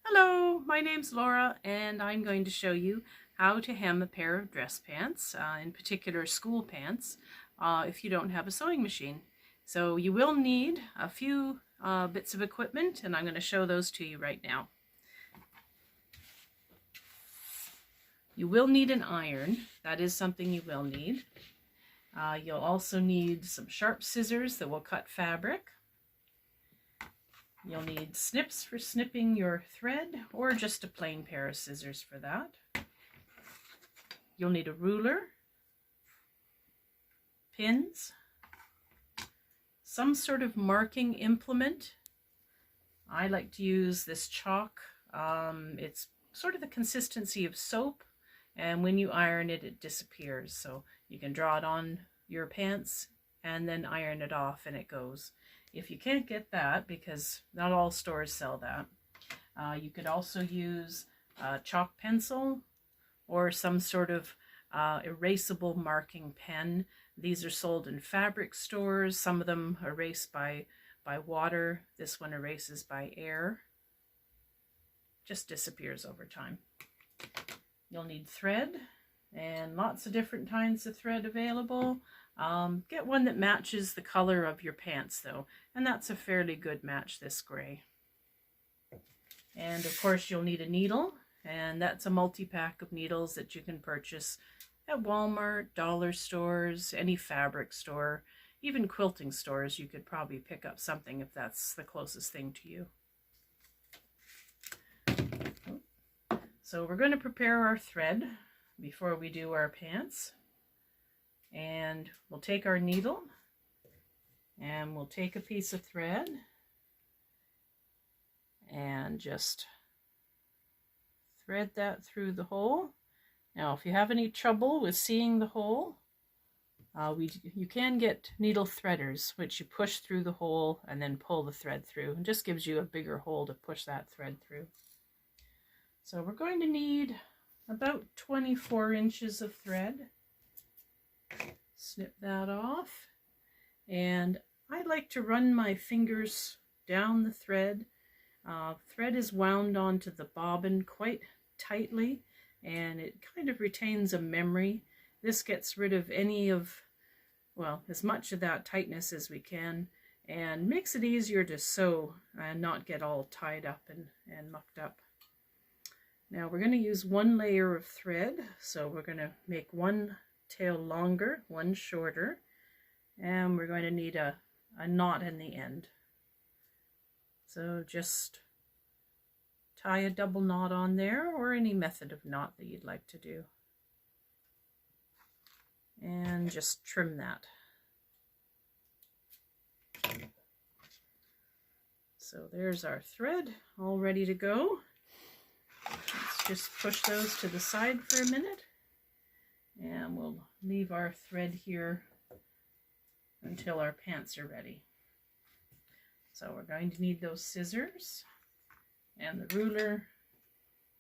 Hello, my name's Laura and I'm going to show you how to hem a pair of dress pants, in particular school pants, if you don't have a sewing machine. So you will need a few bits of equipment, and I'm going to show those to you right now. You will need an iron. That is something you will need. You'll also need some sharp scissors that will cut fabric. You'll need snips for snipping your thread, or just a plain pair of scissors for that. You'll need a ruler, pins, some sort of marking implement. I like to use this chalk. It's sort of the consistency of soap, and when you iron it, it disappears. So you can draw it on your pants and then iron it off and it goes. If you can't get that, because not all stores sell that, you could also use a chalk pencil or some sort of erasable marking pen. These are sold in fabric stores. Some of them erase by water. This one erases by air. Just disappears over time. You'll need thread, and lots of different kinds of thread available. Get one that matches the color of your pants though, and that's a fairly good match, this gray. And of course you'll need a needle, and that's a multi-pack of needles that you can purchase at Walmart, dollar stores, any fabric store, even quilting stores. You could probably pick up something if that's the closest thing to you. So we're going to prepare our thread before we do our pants. And we'll take our needle and we'll take a piece of thread and just thread that through the hole. Now if you have any trouble with seeing the hole, you can get needle threaders, which you push through the hole and then pull the thread through. It just gives you a bigger hole to push that thread through. So we're going to need about 24 inches of thread. Snip that off, and I like to run my fingers down the thread. Thread is wound onto the bobbin quite tightly, and it kind of retains a memory. This gets rid of as much of that tightness as we can, and makes it easier to sew and not get all tied up and mucked up. Now we're going to use one layer of thread, so we're going to make one tail longer, one shorter, and we're going to need a knot in the end. So just tie a double knot on there, or any method of knot that you'd like to do, and just trim that. So there's our thread all ready to go. Let's just push those to the side for a minute. And we'll leave our thread here until our pants are ready. So we're going to need those scissors and the ruler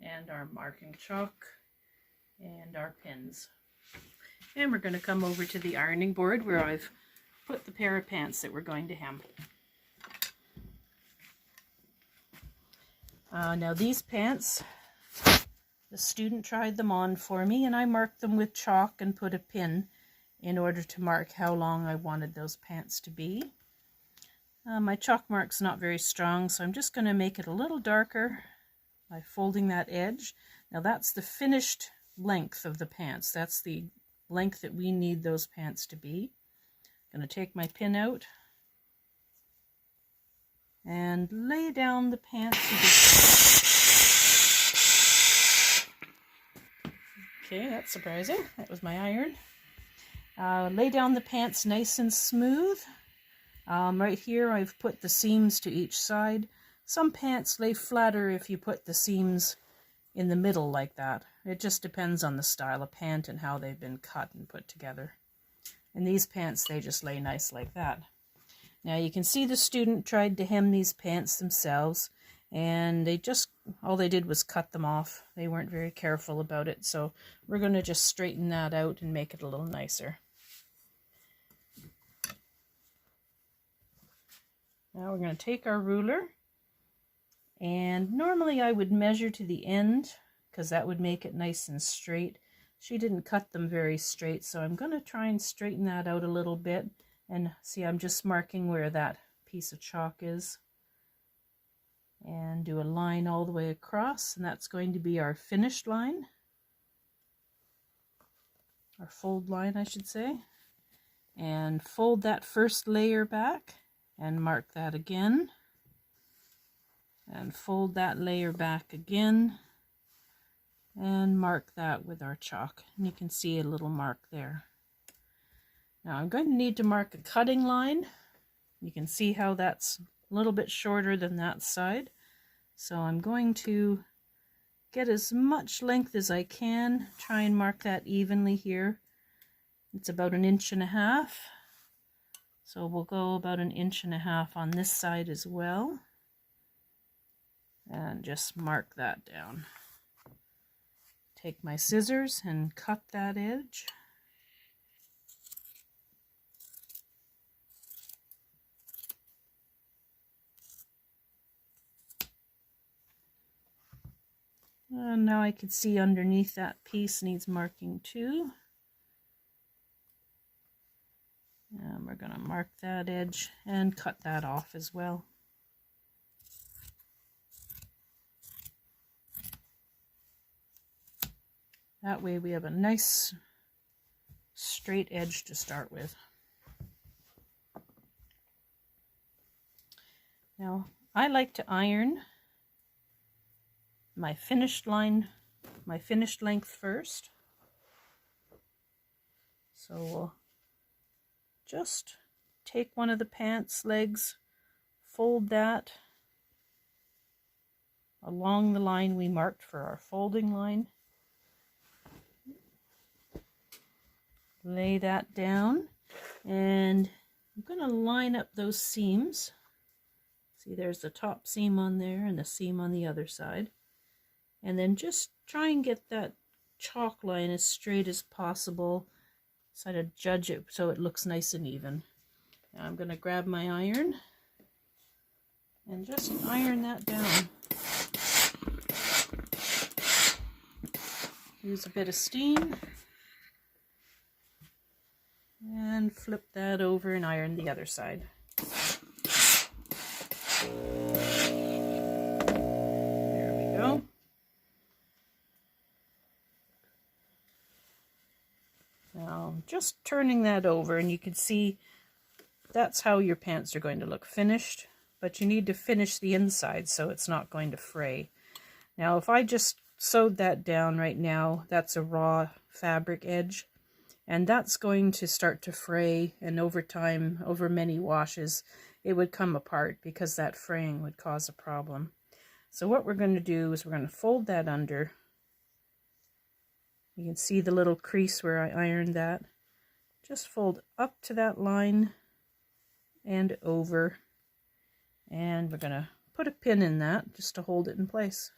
and our marking chalk and our pins. And we're going to come over to the ironing board where I've put the pair of pants that we're going to hem. Now these pants, the student tried them on for me, and I marked them with chalk and put a pin in order to mark how long I wanted those pants to be. My chalk mark's not very strong, so I'm just going to make it a little darker by folding that edge. Now that's the finished length of the pants. That's the length that we need those pants to be. I'm going to take my pin out and lay down the pants. Okay, that's surprising. That was my iron. Lay down the pants nice and smooth. Right here I've put the seams to each side. Some pants lay flatter if you put the seams in the middle like that. It just depends on the style of pant and how they've been cut and put together. And these pants, they just lay nice like that. Now you can see the student tried to hem these pants themselves, and all they did was cut them off. They weren't very careful about it, so we're going to just straighten that out and make it a little nicer. Now we're going to take our ruler And normally I would measure to the end because that would make it nice and straight. She didn't cut them very straight, so I'm going to try and straighten that out a little bit. And see, I'm just marking where that piece of chalk is. And do a line all the way across, and that's going to be our finished line. Our fold line, I should say. And fold that first layer back and mark that again. And fold that layer back again and mark that with our chalk. And you can see a little mark there. Now I'm going to need to mark a cutting line. You can see how that's a little bit shorter than that side. So I'm going to get as much length as I can, try and mark that evenly here. It's about 1.5 inches. So we'll go about 1.5 inches on this side as well. And just mark that down. Take my scissors and cut that edge. And now I can see underneath that piece needs marking too. And we're going to mark that edge and cut that off as well. That way we have a nice straight edge to start with. Now I like to iron my finished line, my finished length first. So we'll just take one of the pants legs, fold that along the line we marked for our folding line. Lay that down, and I'm going to line up those seams. See, there's the top seam on there and the seam on the other side. And then just try and get that chalk line as straight as possible. So to judge it so it looks nice and even. Now I'm going to grab my iron and just iron that down. Use a bit of steam and flip that over and iron the other side. There we go. Now just turning that over, and you can see that's how your pants are going to look finished, but you need to finish the inside so it's not going to fray. Now if I just sewed that down right now, that's a raw fabric edge, and that's going to start to fray, and over time, over many washes, it would come apart because that fraying would cause a problem. So what we're going to do is we're going to fold that under. You can see the little crease where I ironed that. Just fold up to that line and over. And we're going to put a pin in that just to hold it in place.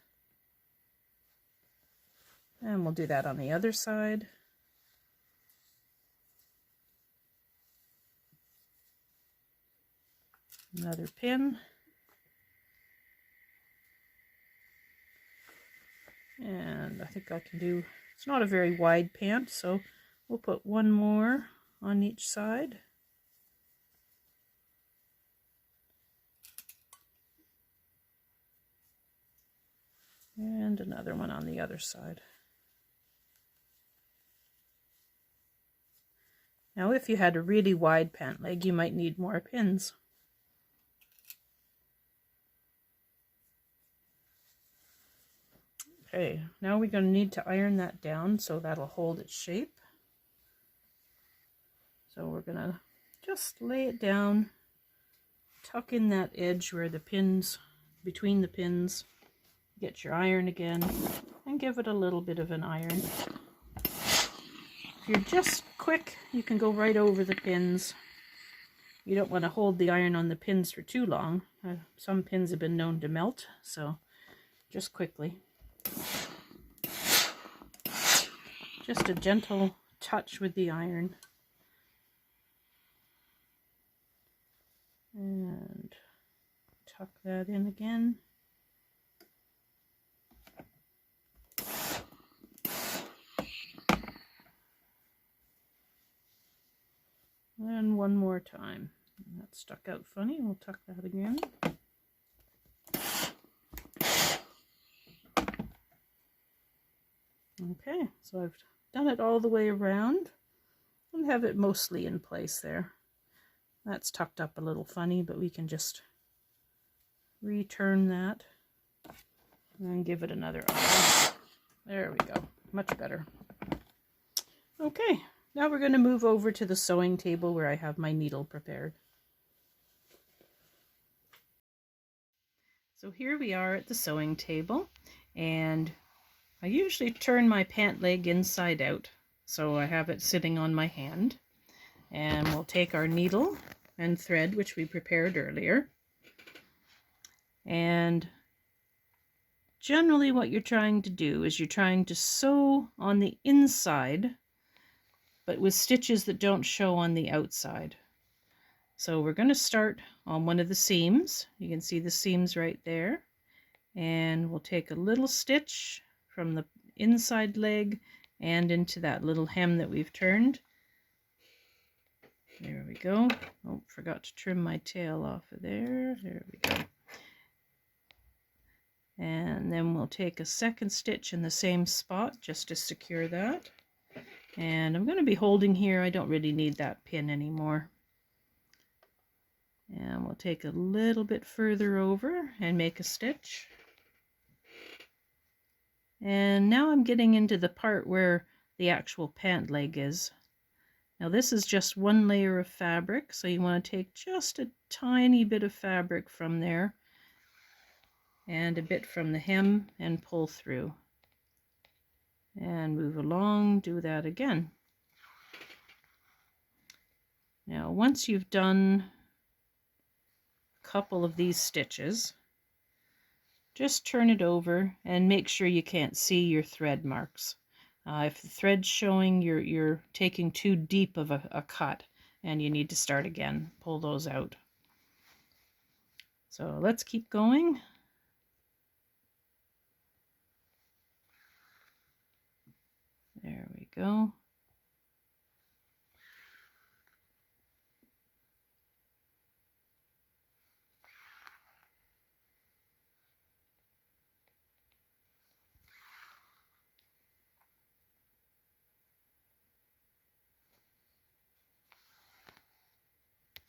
And we'll do that on the other side. Another pin. And I think I can do, it's not a very wide pant, so we'll put one more on each side. And another one on the other side. Now if you had a really wide pant leg, you might need more pins. Okay, now we're going to need to iron that down so that'll hold its shape. So we're going to just lay it down, tuck in that edge where the pins, between the pins, get your iron again, and give it a little bit of an iron. If you're just quick, you can go right over the pins. You don't want to hold the iron on the pins for too long. Some pins have been known to melt, so just quickly. Just a gentle touch with the iron. And tuck that in again. one more time. That stuck out funny. We'll tuck that again. Okay, so I've done it all the way around and have it mostly in place there. That's tucked up a little funny, but we can just return that and give it another eye. There we go, much better. Okay, now we're going to move over to the sewing table where I have my needle prepared. So here we are at the sewing table, and I usually turn my pant leg inside out, so I have it sitting on my hand. And we'll take our needle and thread, which we prepared earlier. And generally what you're trying to do is you're trying to sew on the inside, but with stitches that don't show on the outside. So we're going to start on one of the seams. You can see the seams right there. And we'll take a little stitch from the inside leg and into that little hem that we've turned. There we go. Oh, forgot to trim my tail off of there. There we go. And then we'll take a second stitch in the same spot just to secure that. And I'm going to be holding here. I don't really need that pin anymore. And we'll take a little bit further over and make a stitch. And now I'm getting into the part where the actual pant leg is. Now this is just one layer of fabric, so you want to take just a tiny bit of fabric from there and a bit from the hem and pull through. And move along, do that again. Now once you've done a couple of these stitches, just turn it over and make sure you can't see your thread marks. If the thread's showing, you're taking too deep of a cut and you need to start again. Pull those out. So let's keep going. There we go.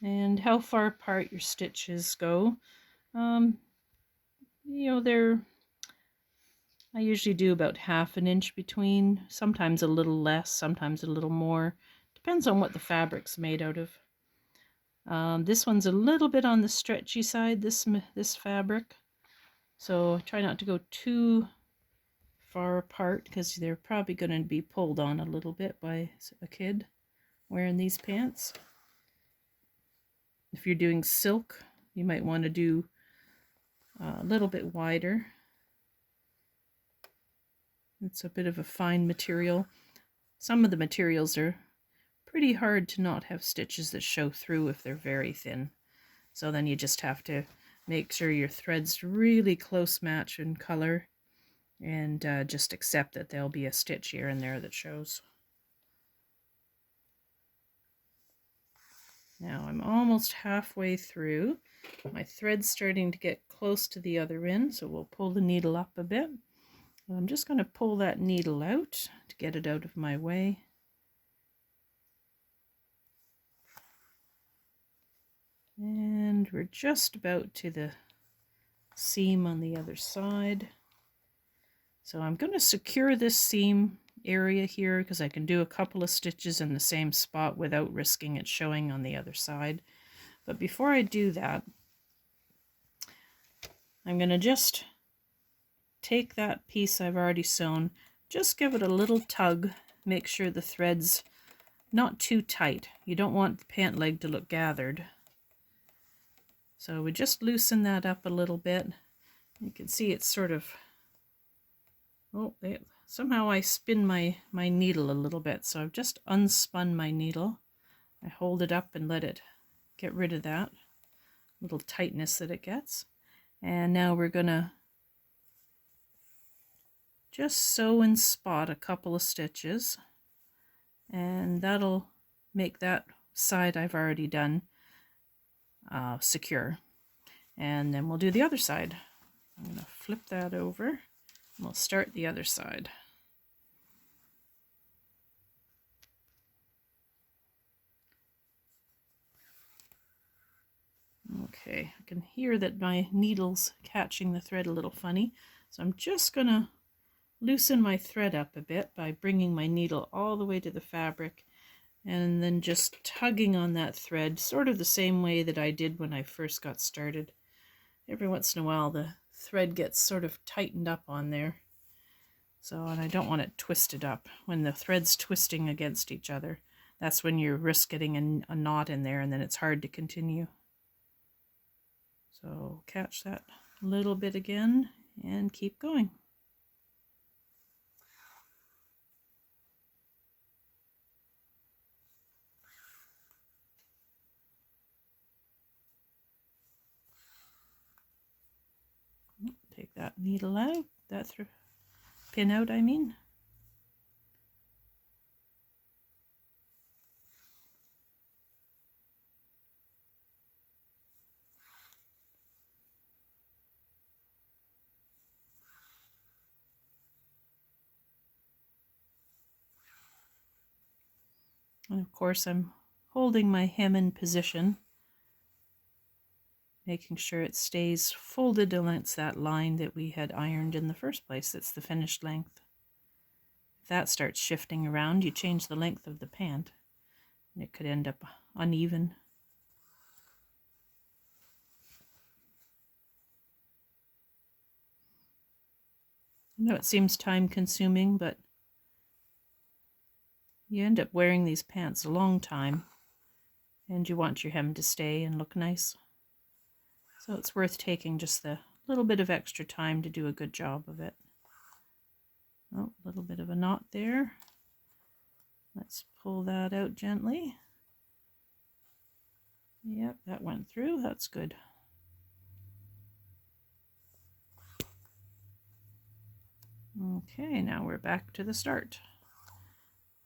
And how far apart your stitches go. I usually do about ½ an inch between, sometimes a little less, sometimes a little more. Depends on what the fabric's made out of. This one's a little bit on the stretchy side, this fabric. So try not to go too far apart because they're probably going to be pulled on a little bit by a kid wearing these pants. If you're doing silk, you might want to do a little bit wider. It's a bit of a fine material. Some of the materials are pretty hard to not have stitches that show through if they're very thin. So then you just have to make sure your thread's really close match in color and just accept that there'll be a stitch here and there that shows. Now I'm almost halfway through. My thread's starting to get close to the other end, so we'll pull the needle up a bit. I'm just going to pull that needle out to get it out of my way. And we're just about to the seam on the other side. So I'm going to secure this seam area here because I can do a couple of stitches in the same spot without risking it showing on the other side. But before I do that, I'm going to just take that piece I've already sewn, just give it a little tug, make sure the thread's not too tight. You don't want the pant leg to look gathered. So we just loosen that up a little bit. You can see it's sort of, somehow I spin my needle a little bit, so I've just unspun my needle. I hold it up and let it get rid of that little tightness that it gets. And now we're gonna just sew and spot a couple of stitches, and that'll make that side I've already done secure. And then we'll do the other side. I'm going to flip that over and we'll start the other side. Okay, I can hear that my needle's catching the thread a little funny, so I'm just going to loosen my thread up a bit by bringing my needle all the way to the fabric and then just tugging on that thread, sort of the same way that I did when I first got started. Every once in a while the thread gets sort of tightened up on there, and I don't want it twisted up. When the thread's twisting against each other, that's when you risk getting a knot in there and then it's hard to continue. So catch that little bit again and keep going. Take that needle out, that pin out, I mean. And of course I'm holding my hem in position, making sure it stays folded against that line that we had ironed in the first place. That's the finished length. If that starts shifting around, you change the length of the pant and it could end up uneven. I know it seems time consuming, but you end up wearing these pants a long time and you want your hem to stay and look nice. So it's worth taking just the little bit of extra time to do a good job of it. Oh, a little bit of a knot there. Let's pull that out gently. Yep, that went through. That's good. Okay, now we're back to the start.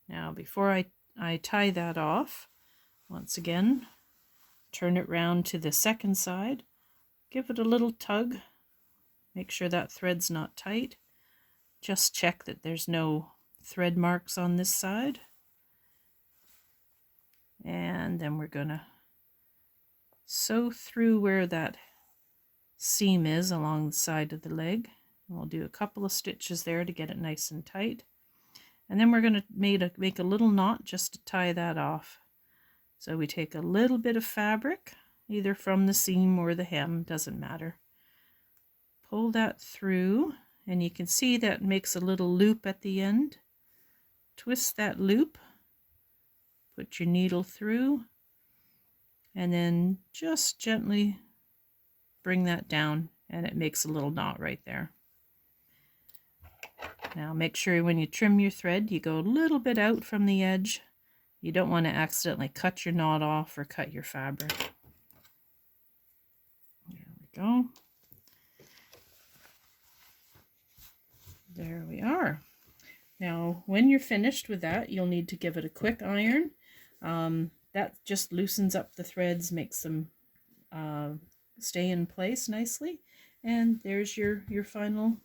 Now before I tie that off, once again, turn it round to the second side, give it a little tug, make sure that thread's not tight, just check that there's no thread marks on this side, and then we're going to sew through where that seam is along the side of the leg. We'll do a couple of stitches there to get it nice and tight. And then we're going to make a little knot just to tie that off. So we take a little bit of fabric, either from the seam or the hem, doesn't matter. Pull that through, and you can see that makes a little loop at the end. Twist that loop, put your needle through, and then just gently bring that down, and it makes a little knot right there. Now make sure when you trim your thread, you go a little bit out from the edge. You don't want to accidentally cut your knot off or cut your fabric. There we go. There we are. Now when you're finished with that, you'll need to give it a quick iron. That just loosens up the threads, makes them stay in place nicely. And there's your final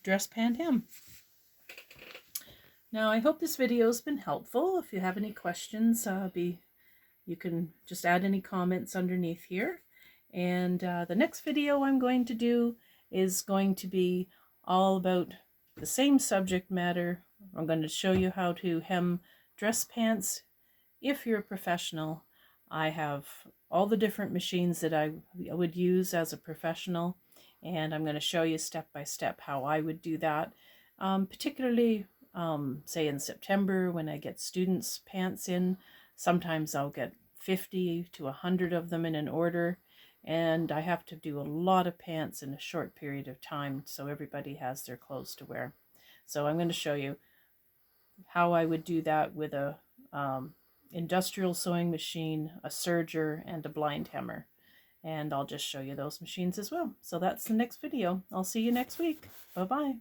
dress pant hem. Now I hope this video has been helpful. If you have any questions, you can just add any comments underneath here. And the next video I'm going to do is going to be all about the same subject matter. I'm going to show you how to hem dress pants if you're a professional. I have all the different machines that I would use as a professional, and I'm going to show you step by step how I would do that. Particularly, say in September when I get students' pants in, sometimes I'll get 50 to 100 of them in an order, and I have to do a lot of pants in a short period of time so everybody has their clothes to wear. So I'm going to show you how I would do that with a industrial sewing machine, a serger, and a blind hemmer. And I'll just show you those machines as well. So that's the next video. I'll see you next week. Bye-bye.